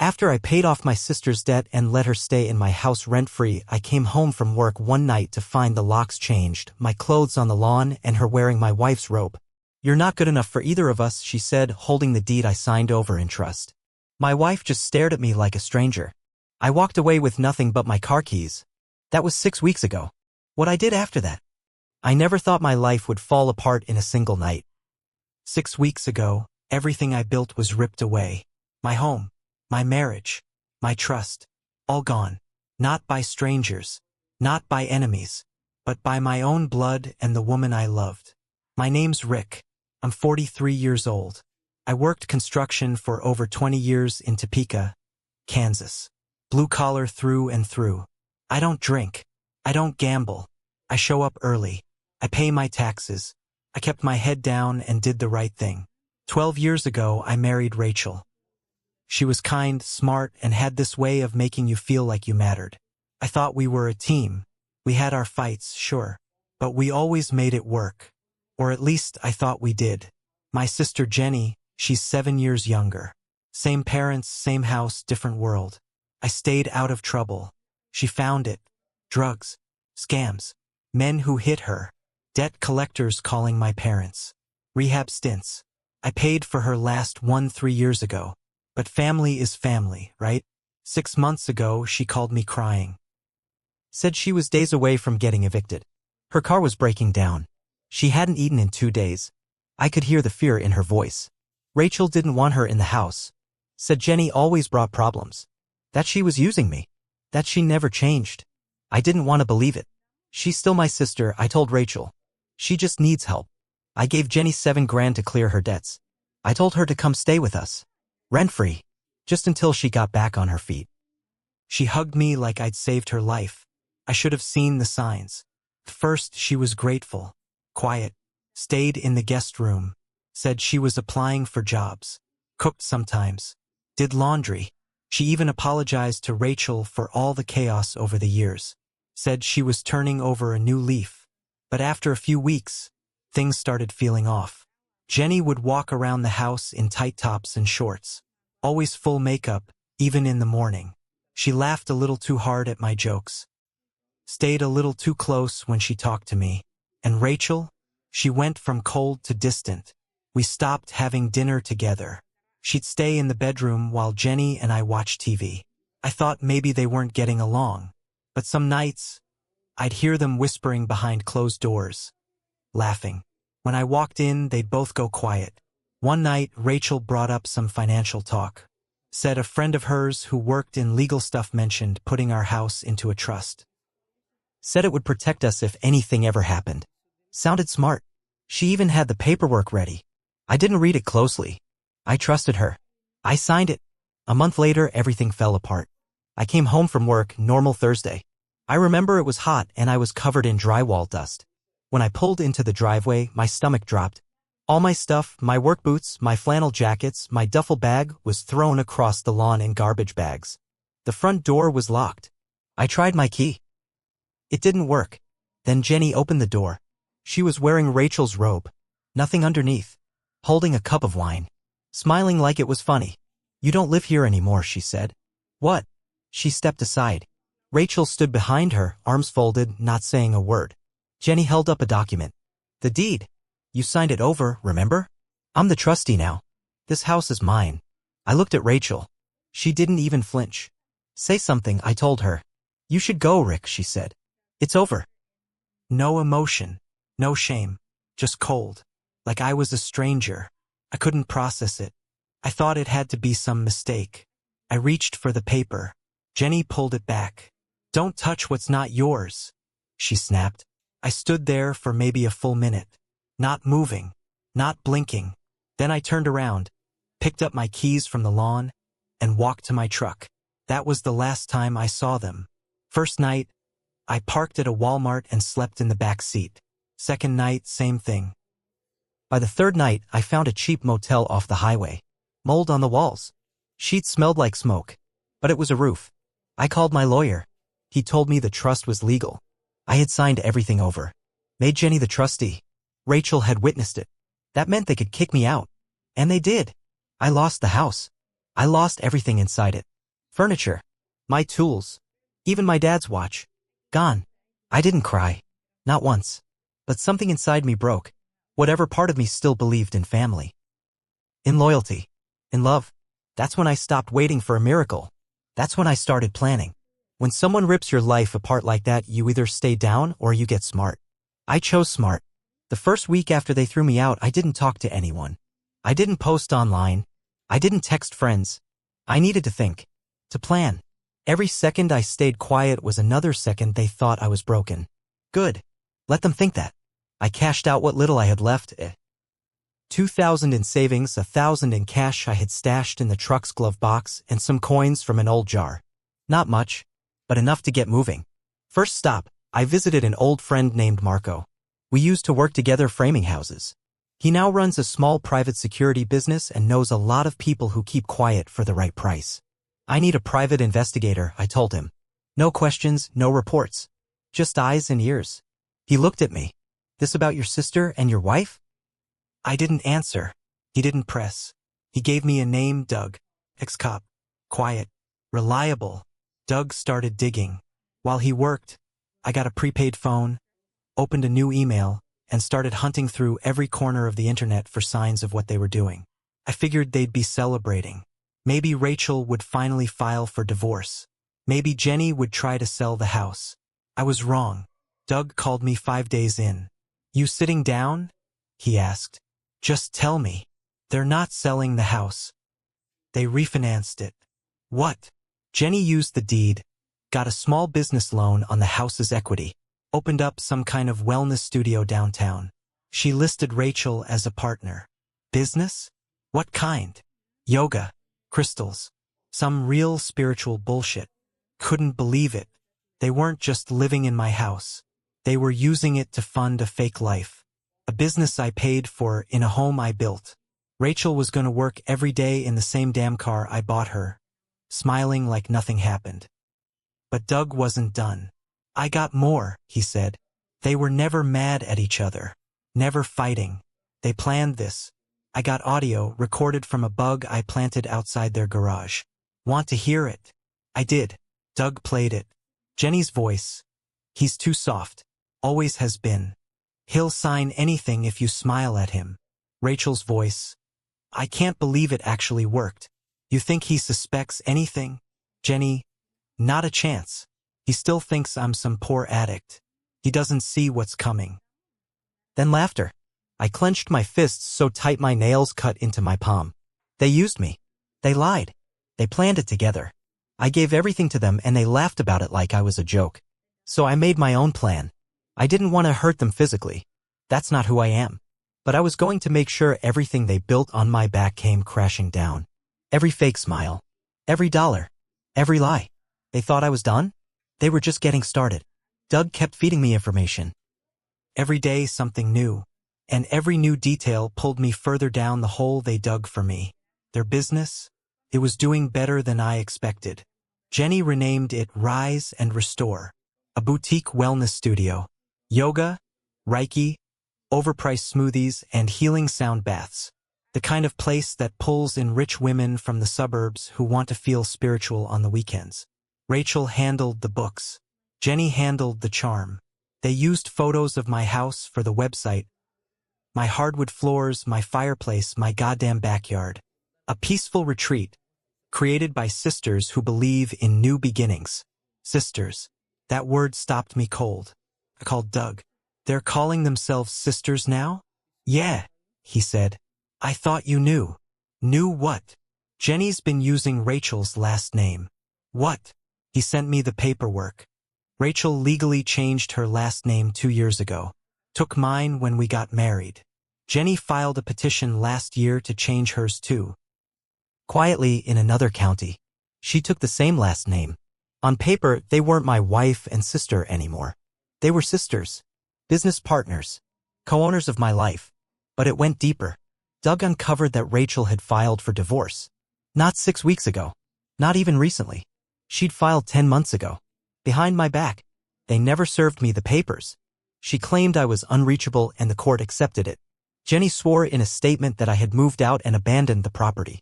After I paid off my sister's debt and let her stay in my house rent-free, I came home from work one night to find the locks changed, my clothes on the lawn, and her wearing my wife's robe. "You're not good enough for either of us," she said, holding the deed I signed over in trust. My wife just stared at me like a stranger. I walked away with nothing but my car keys. That was 6 weeks ago. What I did after that? I never thought my life would fall apart in a single night. 6 weeks ago, everything I built was ripped away. My home, my marriage, my trust, all gone. Not by strangers, not by enemies, but by my own blood and the woman I loved. My name's Rick. I'm 43 years old. I worked construction for over 20 years in Topeka, Kansas. Blue collar through and through. I don't drink. I don't gamble. I show up early. I pay my taxes. I kept my head down and did the right thing. 12 years ago, I married Rachel. She was kind, smart, and had this way of making you feel like you mattered. I thought we were a team. We had our fights, sure, but we always made it work. Or at least I thought we did. My sister Jenny, she's 7 years younger. Same parents, same house, different world. I stayed out of trouble. She found it. Drugs, scams, men who hit her, debt collectors calling my parents, rehab stints. I paid for her last one 3 years ago. But family is family, right? 6 months ago, she called me crying. Said she was days away from getting evicted. Her car was breaking down. She hadn't eaten in 2 days. I could hear the fear in her voice. Rachel didn't want her in the house. Said Jenny always brought problems. That she was using me. That she never changed. I didn't want to believe it. She's still my sister, I told Rachel. She just needs help. I gave Jenny $7,000 to clear her debts. I told her to come stay with us. Rent-free. Just until she got back on her feet. She hugged me like I'd saved her life. I should have seen the signs. First, she was grateful. Quiet. Stayed in the guest room. Said she was applying for jobs. Cooked sometimes. Did laundry. She even apologized to Rachel for all the chaos over the years. Said she was turning over a new leaf. But after a few weeks, things started feeling off. Jenny would walk around the house in tight tops and shorts. Always full makeup, even in the morning. She laughed a little too hard at my jokes. Stayed a little too close when she talked to me. And Rachel? She went from cold to distant. We stopped having dinner together. She'd stay in the bedroom while Jenny and I watched TV. I thought maybe they weren't getting along. But some nights, I'd hear them whispering behind closed doors. Laughing. When I walked in, they'd both go quiet. One night, Rachel brought up some financial talk. Said a friend of hers who worked in legal stuff mentioned putting our house into a trust. Said it would protect us if anything ever happened. Sounded smart. She even had the paperwork ready. I didn't read it closely. I trusted her. I signed it. A month later, everything fell apart. I came home from work, normal Thursday. I remember it was hot and I was covered in drywall dust. When I pulled into the driveway, my stomach dropped. All my stuff, my work boots, my flannel jackets, my duffel bag, was thrown across the lawn in garbage bags. The front door was locked. I tried my key. It didn't work. Then Jenny opened the door. She was wearing Rachel's robe. Nothing underneath. Holding a cup of wine. Smiling like it was funny. "You don't live here anymore," she said. "What?" She stepped aside. Rachel stood behind her, arms folded, not saying a word. Jenny held up a document. "The deed. You signed it over, remember? I'm the trustee now. This house is mine." I looked at Rachel. She didn't even flinch. "Say something," I told her. "You should go, Rick," she said. "It's over." No emotion. No shame. Just cold. Like I was a stranger. I couldn't process it. I thought it had to be some mistake. I reached for the paper. Jenny pulled it back. "Don't touch what's not yours," she snapped. I stood there for maybe a full minute. Not moving. Not blinking. Then I turned around, picked up my keys from the lawn, and walked to my truck. That was the last time I saw them. First night, I parked at a Walmart and slept in the back seat. Second night, same thing. By the third night, I found a cheap motel off the highway. Mold on the walls. Sheets smelled like smoke. But it was a roof. I called my lawyer. He told me the trust was legal. I had signed everything over. Made Jenny the trustee. Rachel had witnessed it. That meant they could kick me out. And they did. I lost the house. I lost everything inside it. Furniture. My tools. Even my dad's watch. Gone. I didn't cry. Not once. But something inside me broke. Whatever part of me still believed in family. In loyalty. In love. That's when I stopped waiting for a miracle. That's when I started planning. When someone rips your life apart like that, you either stay down or you get smart. I chose smart. The first week after they threw me out, I didn't talk to anyone. I didn't post online. I didn't text friends. I needed to think. To plan. Every second I stayed quiet was another second they thought I was broken. Good. Let them think that. I cashed out what little I had left. 2,000 in savings, 1,000 in cash I had stashed in the truck's glove box, and some coins from an old jar. Not much, but enough to get moving. First stop, I visited an old friend named Marco. We used to work together framing houses. He now runs a small private security business and knows a lot of people who keep quiet for the right price. I need a private investigator, I told him. No questions, no reports. Just eyes and ears. He looked at me. This about your sister and your wife? I didn't answer. He didn't press. He gave me a name, Doug. Ex-cop. Quiet. Reliable. Doug started digging. While he worked, I got a prepaid phone, opened a new email, and started hunting through every corner of the internet for signs of what they were doing. I figured they'd be celebrating. Maybe Rachel would finally file for divorce. Maybe Jenny would try to sell the house. I was wrong. Doug called me 5 days in. You sitting down? He asked. Just tell me. They're not selling the house. They refinanced it. What? Jenny used the deed, got a small business loan on the house's equity, opened up some kind of wellness studio downtown. She listed Rachel as a partner. Business? What kind? Yoga, crystals, some real spiritual bullshit. Couldn't believe it. They weren't just living in my house. They were using it to fund a fake life. A business I paid for in a home I built. Rachel was going to work every day in the same damn car I bought her, smiling like nothing happened. But Doug wasn't done. I got more, he said. They were never mad at each other. Never fighting. They planned this. I got audio recorded from a bug I planted outside their garage. Want to hear it? I did. Doug played it. Jenny's voice. He's too soft. Always has been. He'll sign anything if you smile at him. Rachel's voice. I can't believe it actually worked. You think he suspects anything? Jenny. Not a chance. He still thinks I'm some poor addict. He doesn't see what's coming. Then laughter. I clenched my fists so tight my nails cut into my palm. They used me. They lied. They planned it together. I gave everything to them and they laughed about it like I was a joke. So I made my own plan. I didn't want to hurt them physically. That's not who I am. But I was going to make sure everything they built on my back came crashing down. Every fake smile. Every dollar. Every lie. They thought I was done? They were just getting started. Doug kept feeding me information. Every day something new. And every new detail pulled me further down the hole they dug for me. Their business? It was doing better than I expected. Jenny renamed it Rise and Restore. A boutique wellness studio. Yoga, Reiki, overpriced smoothies, and healing sound baths. The kind of place that pulls in rich women from the suburbs who want to feel spiritual on the weekends. Rachel handled the books. Jenny handled the charm. They used photos of my house for the website. My hardwood floors, my fireplace, my goddamn backyard. A peaceful retreat, created by sisters who believe in new beginnings. Sisters. That word stopped me cold. I called Doug. They're calling themselves sisters now? Yeah, he said. I thought you knew. Knew what? Jenny's been using Rachel's last name. What? He sent me the paperwork. Rachel legally changed her last name 2 years ago. Took mine when we got married. Jenny filed a petition last year to change hers too. Quietly in another county. She took the same last name. On paper, they weren't my wife and sister anymore. They were sisters. Business partners. Co-owners of my life. But it went deeper. Doug uncovered that Rachel had filed for divorce. Not 6 weeks ago. Not even recently. She'd filed 10 months ago. Behind my back. They never served me the papers. She claimed I was unreachable and the court accepted it. Jenny swore in a statement that I had moved out and abandoned the property.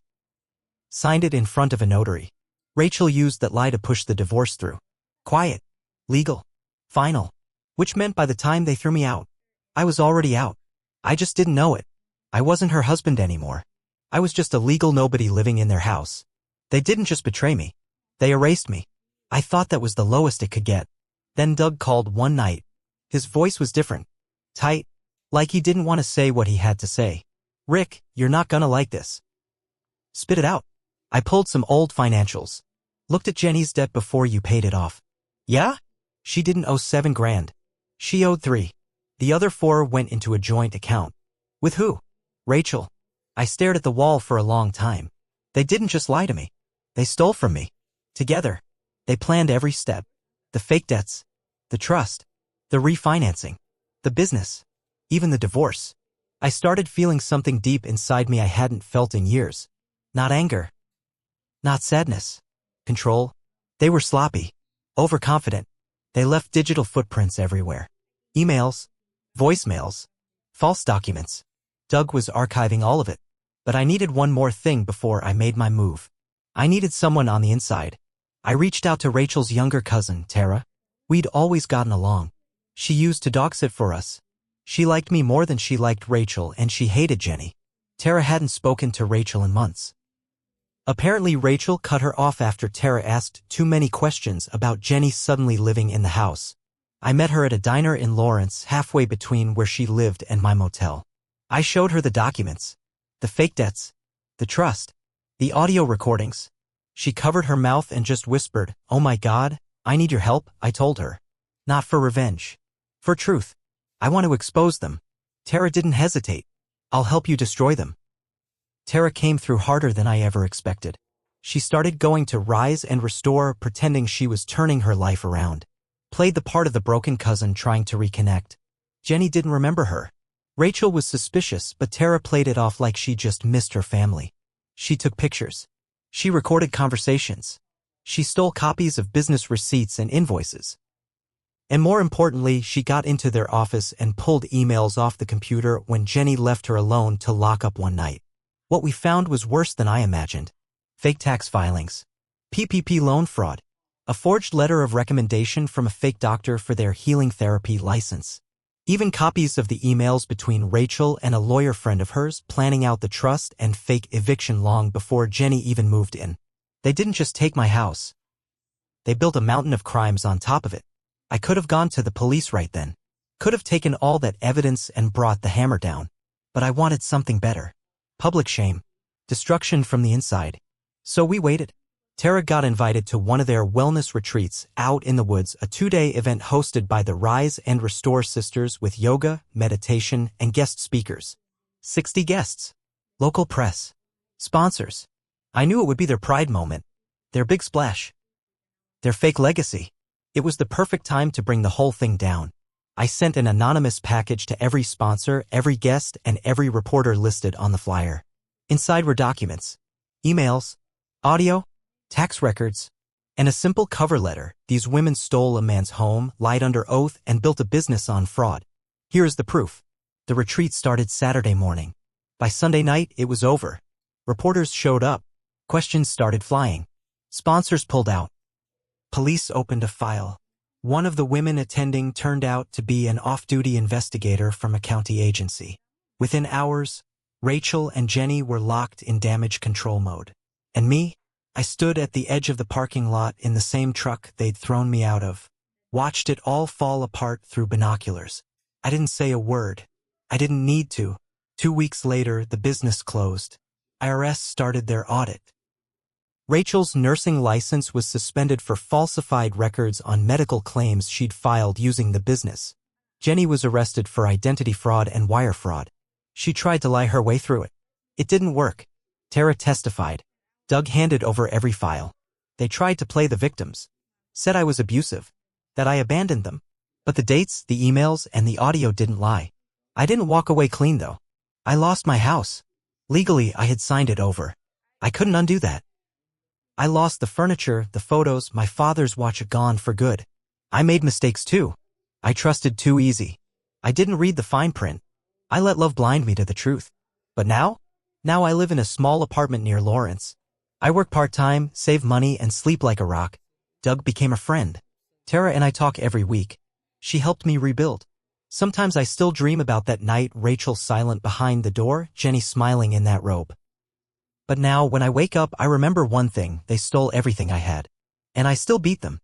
Signed it in front of a notary. Rachel used that lie to push the divorce through. Quiet. Legal. Final. Which meant by the time they threw me out, I was already out. I just didn't know it. I wasn't her husband anymore. I was just a legal nobody living in their house. They didn't just betray me. They erased me. I thought that was the lowest it could get. Then Doug called one night. His voice was different. Tight. Like he didn't want to say what he had to say. Rick, you're not gonna like this. Spit it out. I pulled some old financials. Looked at Jenny's debt before you paid it off. Yeah? She didn't owe $7,000. She owed 3. The other 4 went into a joint account. With who? Rachel. I stared at the wall for a long time. They didn't just lie to me. They stole from me. Together. They planned every step. The fake debts. The trust. The refinancing. The business. Even the divorce. I started feeling something deep inside me I hadn't felt in years. Not anger. Not sadness. Control. They were sloppy. Overconfident. They left digital footprints everywhere. Emails. Voicemails. False documents. Doug was archiving all of it. But I needed one more thing before I made my move. I needed someone on the inside. I reached out to Rachel's younger cousin, Tara. We'd always gotten along. She used to dog sit for us. She liked me more than she liked Rachel, and she hated Jenny. Tara hadn't spoken to Rachel in months. Apparently Rachel cut her off after Tara asked too many questions about Jenny suddenly living in the house. I met her at a diner in Lawrence, halfway between where she lived and my motel. I showed her the documents. The fake debts. The trust. The audio recordings. She covered her mouth and just whispered, "Oh my God, I need your help," I told her. Not for revenge. For truth. I want to expose them. Tara didn't hesitate. I'll help you destroy them. Tara came through harder than I ever expected. She started going to Rise and Restore, pretending she was turning her life around. Played the part of the broken cousin trying to reconnect. Jenny didn't remember her. Rachel was suspicious, but Tara played it off like she just missed her family. She took pictures. She recorded conversations. She stole copies of business receipts and invoices. And more importantly, she got into their office and pulled emails off the computer when Jenny left her alone to lock up one night. What we found was worse than I imagined. Fake tax filings. PPP loan fraud. A forged letter of recommendation from a fake doctor for their healing therapy license. Even copies of the emails between Rachel and a lawyer friend of hers planning out the trust and fake eviction long before Jenny even moved in. They didn't just take my house. They built a mountain of crimes on top of it. I could have gone to the police right then. Could have taken all that evidence and brought the hammer down. But I wanted something better. Public shame. Destruction from the inside. So we waited. Tara got invited to one of their wellness retreats out in the woods, a 2-day event hosted by the Rise and Restore sisters with yoga, meditation, and guest speakers. 60 guests. Local press. Sponsors. I knew it would be their pride moment. Their big splash. Their fake legacy. It was the perfect time to bring the whole thing down. I sent an anonymous package to every sponsor, every guest, and every reporter listed on the flyer. Inside were documents, emails, audio, tax records, and a simple cover letter. These women stole a man's home, lied under oath, and built a business on fraud. Here is the proof. The retreat started Saturday morning. By Sunday night, it was over. Reporters showed up. Questions started flying. Sponsors pulled out. Police opened a file. One of the women attending turned out to be an off-duty investigator from a county agency. Within hours, Rachel and Jenny were locked in damage control mode. And me? I stood at the edge of the parking lot in the same truck they'd thrown me out of. Watched it all fall apart through binoculars. I didn't say a word. I didn't need to. 2 weeks later, the business closed. IRS started their audit. Rachel's nursing license was suspended for falsified records on medical claims she'd filed using the business. Jenny was arrested for identity fraud and wire fraud. She tried to lie her way through it. It didn't work. Tara testified. Doug handed over every file. They tried to play the victims. Said I was abusive. That I abandoned them. But the dates, the emails, and the audio didn't lie. I didn't walk away clean though. I lost my house. Legally, I had signed it over. I couldn't undo that. I lost the furniture, the photos, my father's watch gone for good. I made mistakes too. I trusted too easy. I didn't read the fine print. I let love blind me to the truth. But now? Now I live in a small apartment near Lawrence. I work part-time, save money, and sleep like a rock. Doug became a friend. Tara and I talk every week. She helped me rebuild. Sometimes I still dream about that night, Rachel silent behind the door, Jenny smiling in that robe. But now, when I wake up, I remember one thing: they stole everything I had. And I still beat them.